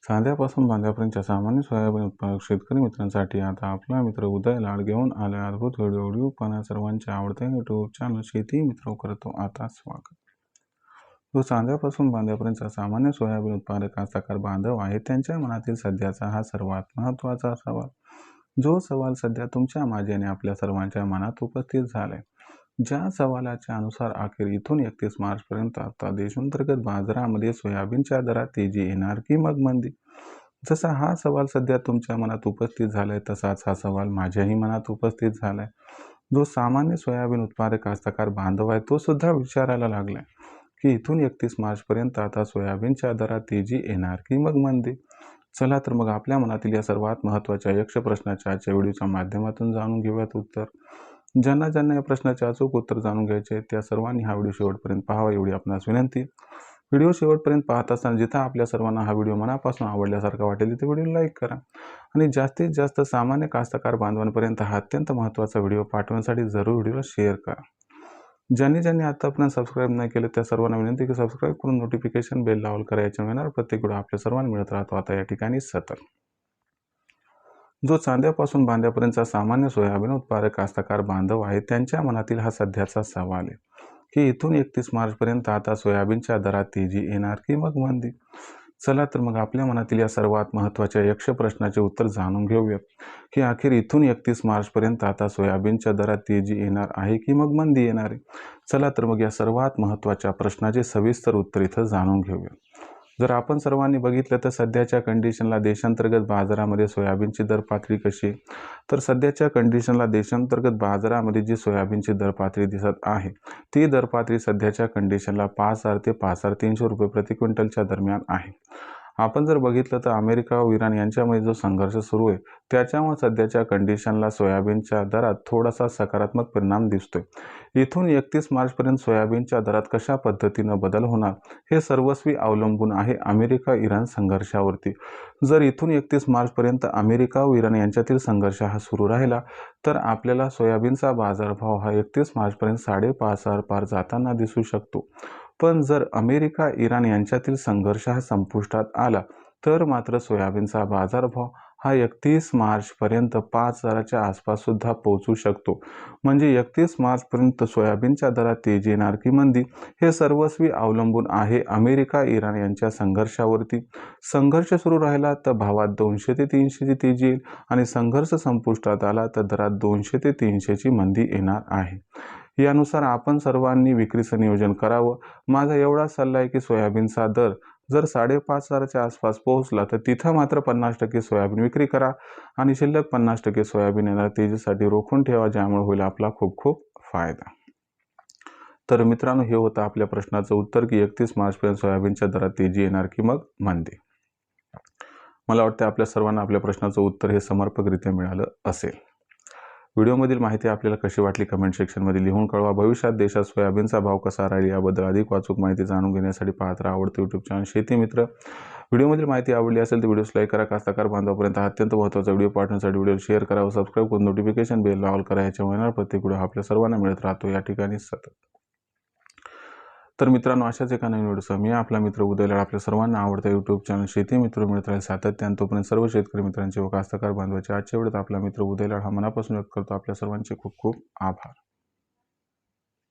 चांद्यापासून बांध्यापर्यंतच्या सामान्य सोयाबीन उत्पादक शेतकरी मित्रांसाठी आता आपला मित्र उदय लाड घेऊन आले अद्भुत व्हिडिओ पण सर्वांच्या आवडत्या यूट्यूब चॅनल शेती मित्र करतो आता स्वागत। जो चांद्यापासून बांध्यापर्यंतचा सामान्य सोयाबीन उत्पादक कास्तकार बांधव आहे त्यांच्या मनातील सध्याचा हा सर्वात महत्त्वाचा सवाल, जो सवाल सध्या तुमच्या माझ्या आणि आपल्या सर्वांच्या मनात उपस्थित झालाय। ज्या सवालाच्या अनुसार अखेर इथून 31 मार्च पर्यंत आता देशांतर्गत बाजारामध्ये सोयाबीनच्या दरात तेजी येणार की मग मंदी। जसा हा सवाल सध्या तुमच्या मनात उपस्थित झालाय तसाच हा सवाल माझ्याही मनात उपस्थित झालाय। जो सामान्य सोयाबीन उत्पादक कास्तकार बांधव आहे तो सुद्धा विचारायला लागलाय की इथून 31 मार्च पर्यंत आता सोयाबीनच्या दरात तेजी येणार की मग मंदी। चला तर मग आपल्या मनातील या सर्वात महत्त्वाच्या यक्ष प्रश्नाच्या आजच्या व्हिडिओच्या माध्यमातून जाणून घेऊयात उत्तर। ज्यांना ज्यांना या प्रश्नाचे अचूक उत्तर जाणून घ्यायचे त्या सर्वांनी हा व्हिडिओ शेवटपर्यंत पाहावा एवढी आपणास विनंती। व्हिडिओ शेवटपर्यंत पाहत असताना जिथे आपल्या सर्वांना हा व्हिडिओ मनापासून आवडल्यासारखा वाटेल तिथे व्हिडिओ लाईक करा आणि जास्तीत जास्त सामान्य कास्तकार बांधवांपर्यंत हा अत्यंत महत्त्वाचा व्हिडिओ पाठवण्यासाठी जरूर व्हिडिओला शेअर करा। ज्यांनी आतापर्यंत सबस्क्राईब नाही केले त्या सर्वांना विनंती की सबस्क्राईब करून नोटिफिकेशन बेल लावल करायचे मिळणार प्रत्येक व्हिडिओ आपल्या सर्वांना मिळत राहतो आता या ठिकाणी सतत। जो चांद्यापासून बांध्यापर्यंतचा सामान्य सोयाबीन उत्पादक कास्तकार बांधव आहे त्यांच्या मनातील हा सध्याचा सवाल आहे की इथून 31 मार्च पर्यंत आता सोयाबीनच्या दरात तेजी येणार की मग मंदी। चला तर मग आपल्या मनातील या सर्वात महत्त्वाच्या यक्ष प्रश्नाचे उत्तर जाणून घेऊयात की अखेर इथून 31 मार्च पर्यंत आता सोयाबीनच्या दरात तेजी येणार आहे की मग मंदी येणार आहे। चला तर मग या सर्वात महत्त्वाच्या प्रश्नाचे सविस्तर उत्तर इथं जाणून घेऊया। जर आपण सर्वांनी बघितलं तर सध्याच्या कंडिशनला देशांतर्गत बाजारामध्ये सोयाबीनची दर पातळी कशी, तर सध्याच्या कंडिशनला देशांतर्गत बाजारामध्ये जी सोयाबीनची दर पातळी दिसत आहे ती दर पातळी सध्याच्या कंडिशनला 5,000 ते 5,300 रुपये प्रति क्विंटलच्या दरम्यान आहे। आपण जर बघितलं तर अमेरिका व इराण यांच्यामध्ये जो संघर्ष सुरू आहे त्याच्यामुळे सध्याच्या कंडिशनला सोयाबीनच्या दरात थोडासा सकारात्मक परिणाम दिसतोय। इथून 31 मार्चपर्यंत सोयाबीनच्या दरात कशा पद्धतीनं बदल होणार हे सर्वस्वी अवलंबून आहे अमेरिका इराण संघर्षावरती। जर इथून 31 मार्चपर्यंत अमेरिका व इराण यांच्यातील संघर्ष हा सुरू राहिला तर आपल्याला सोयाबीनचा बाजारभाव हा 31 मार्चपर्यंत 5,500 पार जाताना दिसू शकतो। पण जर अमेरिका इराण यांच्यातील संघर्ष हा संपुष्टात आला तर मात्र सोयाबीनचा बाजारभाव हा 31 मार्चपर्यंत 5,000च्या आसपास सुद्धा पोहोचू शकतो। म्हणजे 31 मार्चपर्यंत सोयाबीनच्या दरात तेजी येणार की मंदी हे सर्वस्वी अवलंबून आहे अमेरिका इराण यांच्या संघर्षावरती। संघर्ष सुरू राहिला तर भावात 200 ते 300ची तेजी येईल आणि संघर्ष संपुष्टात आला तर दरात 200 ते 300ची मंदी येणार आहे। यानुसार आपण सर्वांनी विक्रीचं नियोजन करावं। माझा एवढा सल्ला आहे की सोयाबीनचा दर जर 5,500च्या आसपास पोहोचला तर तिथं मात्र 50% सोयाबीन विक्री करा आणि शिल्लक 50% सोयाबीन येणार तेजीसाठी रोखून ठेवा, ज्यामुळे होईल आपला खूप खूप फायदा। तर मित्रांनो हे होतं आपल्या प्रश्नाचं उत्तर की 31 मार्चपर्यंत सोयाबीनच्या दरात तेजी येणार की मग मंदी। मला वाटतं आपल्या सर्वांना आपल्या प्रश्नाचं उत्तर हे समर्पकरित्या मिळालं असेल। व्हिडिओमधील माहिती आपल्याला कशी वाटली कमेंट सेक्शनमध्ये लिहून कळवा। भविष्यात देशात सोयाबीनचा भाव कसा राहील याबद्दल अधिक वाचूक माहिती जाणून घेण्यासाठी पाहत राहा आवडते यूट्यूब चॅनल शेती मित्र। व्हिडिओमधील माहिती आवडली असेल तर व्हिडिओस लाईक करा, कास्तकार बांधवापर्यंत हा अत्यंत महत्त्वाचा व्हिडिओ पाठवण्यासाठी व्हिडिओ शेअर करा व सबस्क्राईब करून नोटिफिकेशन बेल लावल करा, याच्यामुळे येणार प्रत्येक व्हिडिओ आपल्या सर्वांना मिळत राहतो या ठिकाणी सतत। तर मित्रांनो अशाच एका नवीन व्हिडिओसह मी आपला मित्र उदय लाड आपल्या सर्वांना आवडता यूट्यूब चॅनल शेती मित्र मिळत राहील सातत्याने। तोपर्यंत सर्व शेतकरी मित्रांचे व कास्तकार बांधवांचे आजच्या व्हिडिओत आपला मित्र उदय लाड हा मनापासून व्यक्त करतो। आपल्या सर्वांचे खूप खूप आभार।